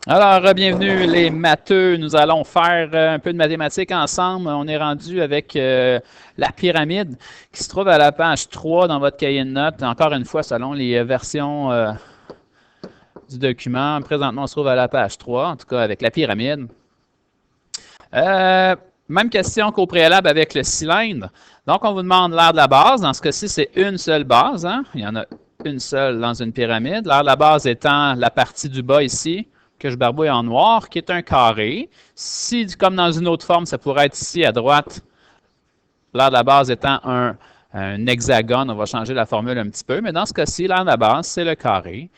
Alors, bienvenue les matheux. Nous allons faire un peu de mathématiques ensemble. On est rendu avec la pyramide qui se trouve à la page 3 dans votre cahier de notes. Encore une fois, selon les versions du document. Présentement, on se trouve à la page 3, en tout cas avec la pyramide. Même question qu'au préalable avec le cylindre. Donc, on vous demande l'aire de la base. Dans ce cas-ci, c'est une seule base. Hein? Il y en a une seule dans une pyramide. L'aire de la base étant la partie du bas ici, que je barbouille en noir, qui est un carré. Si, comme dans une autre forme, ça pourrait être ici à droite, l'aire de la base étant un hexagone, on va changer la formule un petit peu, mais dans ce cas-ci, l'aire de la base, c'est le carré.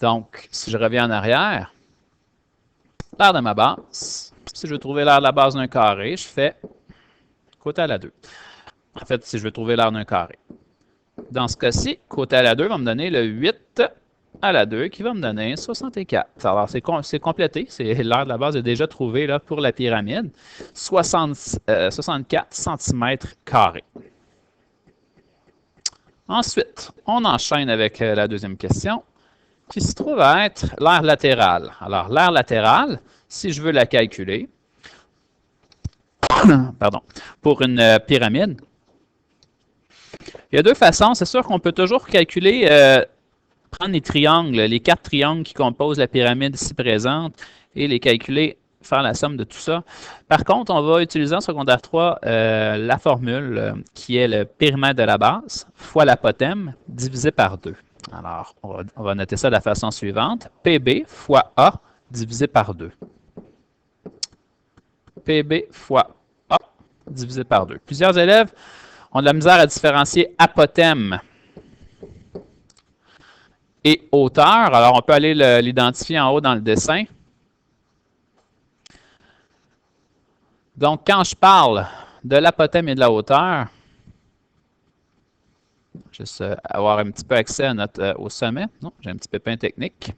Donc, si je reviens en arrière, l'aire de ma base, si je veux trouver l'aire de la base d'un carré, je fais côté à la 2. En fait, si je veux trouver l'aire d'un carré. Dans ce cas-ci, côté à la 2 va me donner le 8 à la 2 qui va me donner 64. Alors, c'est complété. L'aire de la base est déjà trouvée là, pour la pyramide. 64 cm². Ensuite, on enchaîne avec la deuxième question qui se trouve à être l'aire latérale. Alors, l'aire latérale, si je veux la calculer, pardon, pour une pyramide, il y a deux façons. C'est sûr qu'on peut toujours calculer, prendre les triangles, les 4 triangles qui composent la pyramide ici présente et les calculer, faire la somme de tout ça. Par contre, on va utiliser en secondaire 3 la formule qui est le périmètre de la base fois l'apothème divisé par 2. Alors, on va noter ça de la façon suivante. PB fois A divisé par 2. PB fois A divisé par 2. Plusieurs élèves ont de la misère à différencier apothème et hauteur. Alors, on peut aller l'identifier en haut dans le dessin. Donc, quand je parle de l'apothème et de la hauteur, juste avoir un petit peu accès à au sommet. Non, j'ai un petit pépin technique.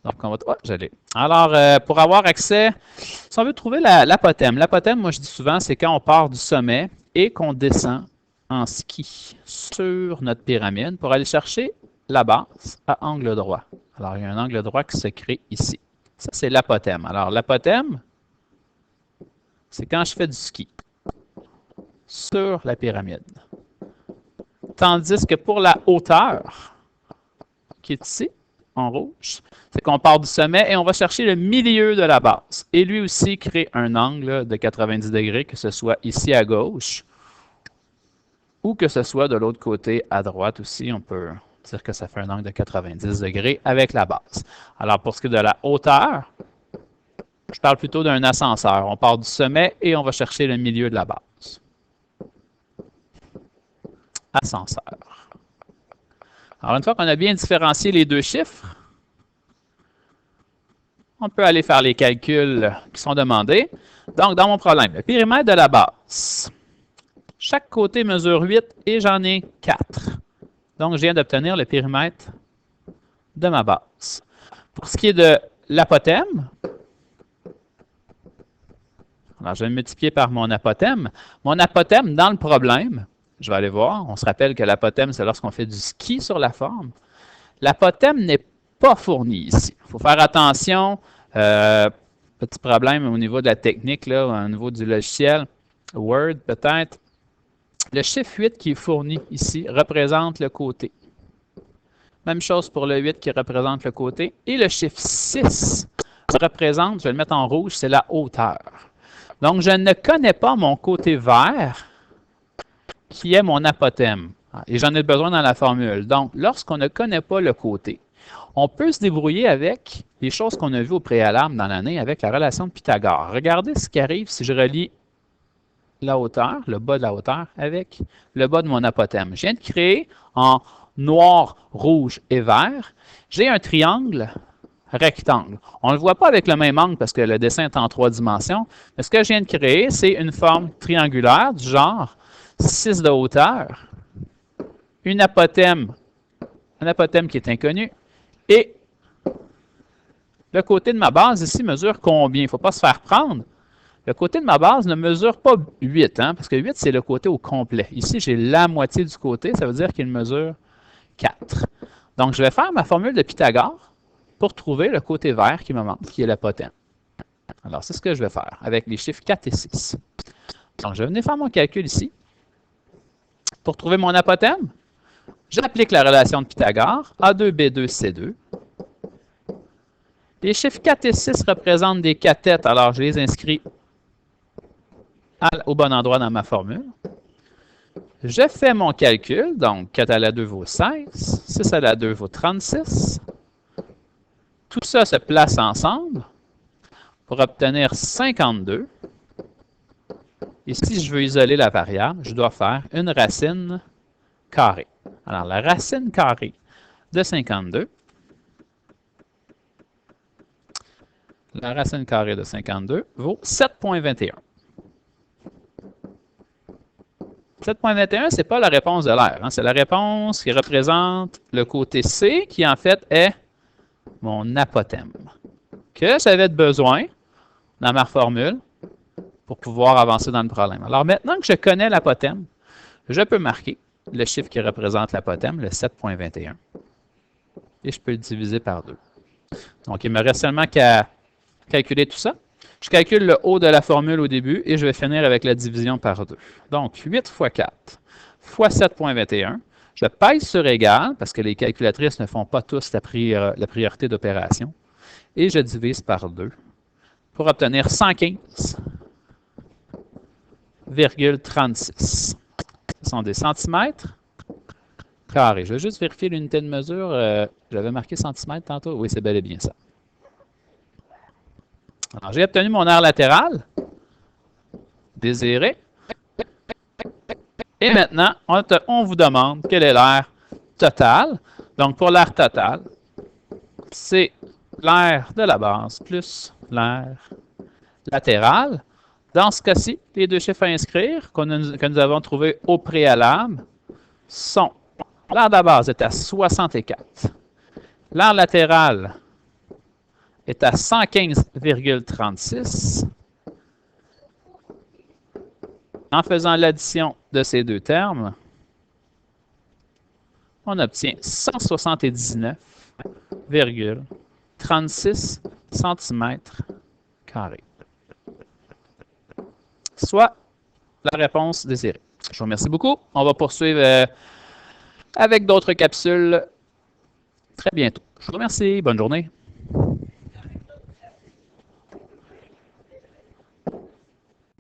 Donc, on va... Oh, j'allais. Alors, pour avoir accès, si on veut trouver l'apothème, l'apothème, moi, je dis souvent, c'est quand on part du sommet et qu'on descend en ski sur notre pyramide pour aller chercher la base à angle droit. Alors, il y a un angle droit qui se crée ici. Ça, c'est l'apothème. Alors, l'apothème, c'est quand je fais du ski sur la pyramide. Tandis que pour la hauteur, qui est ici, en rouge, c'est qu'on part du sommet et on va chercher le milieu de la base. Et lui aussi crée un angle de 90 degrés, que ce soit ici à gauche ou que ce soit de l'autre côté à droite aussi. On peut dire que ça fait un angle de 90 degrés avec la base. Alors, pour ce qui est de la hauteur, je parle plutôt d'un ascenseur. On part du sommet et on va chercher le milieu de la base. Ascenseur. Alors, une fois qu'on a bien différencié les deux chiffres, on peut aller faire les calculs qui sont demandés. Donc, dans mon problème, le périmètre de la base. Chaque côté mesure 8 et j'en ai 4. Donc, je viens d'obtenir le périmètre de ma base. Pour ce qui est de l'apothème, alors je vais multiplier par mon apothème. Mon apothème, dans le problème, je vais aller voir, on se rappelle que l'apothème, c'est lorsqu'on fait du ski sur la forme. L'apothème n'est pas fourni ici. Il faut faire attention. Petit problème au niveau de la technique, là, au niveau du logiciel, Word peut-être. Le chiffre 8 qui est fourni ici représente le côté. Même chose pour le 8 qui représente le côté. Et le chiffre 6 représente, je vais le mettre en rouge, c'est la hauteur. Donc, je ne connais pas mon côté vert qui est mon apothème. Et j'en ai besoin dans la formule. Donc, lorsqu'on ne connaît pas le côté, on peut se débrouiller avec les choses qu'on a vues au préalable dans l'année avec la relation de Pythagore. Regardez ce qui arrive si je relie la hauteur, le bas de la hauteur, avec le bas de mon apothème. Je viens de créer en noir, rouge et vert, j'ai un triangle rectangle. On ne le voit pas avec le même angle parce que le dessin est en 3 dimensions, mais ce que je viens de créer, c'est une forme triangulaire du genre 6 de hauteur, un apothème qui est inconnu, et le côté de ma base ici mesure combien? Il ne faut pas se faire prendre. Le côté de ma base ne mesure pas 8, hein, parce que 8, c'est le côté au complet. Ici, j'ai la moitié du côté, ça veut dire qu'il mesure 4. Donc, je vais faire ma formule de Pythagore pour trouver le côté vert qui me manque, qui est l'apothème. Alors, c'est ce que je vais faire avec les chiffres 4 et 6. Donc, je vais venir faire mon calcul ici. Pour trouver mon apothème, j'applique la relation de Pythagore, A2, B2, C2. Les chiffres 4 et 6 représentent des cathètes, alors je les inscris au bon endroit dans ma formule. Je fais mon calcul, donc 4 à la 2 vaut 16, 6 à la 2 vaut 36. Tout ça se place ensemble pour obtenir 52. Et si je veux isoler la variable, je dois faire une racine carrée. Alors, la racine carrée de 52, la racine carrée de 52 vaut 7,21. 7,21, ce n'est pas la réponse de l'air. Hein? C'est la réponse qui représente le côté C, qui en fait est mon apothème, que j'avais besoin dans ma formule pour pouvoir avancer dans le problème. Alors maintenant que je connais l'apothème, je peux marquer le chiffre qui représente l'apothème, le 7,21. Et je peux le diviser par 2. Donc, il me reste seulement qu'à calculer tout ça. Je calcule le haut de la formule au début et je vais finir avec la division par 2. Donc, 8 fois 4 fois 7,21. Je pèse sur égal, parce que les calculatrices ne font pas tous la priorité d'opération. Et je divise par 2 pour obtenir 115,36. Ce sont des centimètres carrés. Je vais juste vérifier l'unité de mesure. J'avais marqué centimètres tantôt. Oui, c'est bel et bien ça. Alors, j'ai obtenu mon aire latérale désirée. Et maintenant, on vous demande quel est l'aire totale. Donc, pour l'aire totale, c'est l'aire de la base plus l'aire latérale. Dans ce cas-ci, les deux chiffres à inscrire que nous avons trouvés au préalable sont l'aire de la base est à 64. L'aire latérale est à 115,36. En faisant l'addition de ces deux termes, on obtient 179,36 cm². Soit la réponse désirée. Je vous remercie beaucoup. On va poursuivre avec d'autres capsules très bientôt. Je vous remercie. Bonne journée.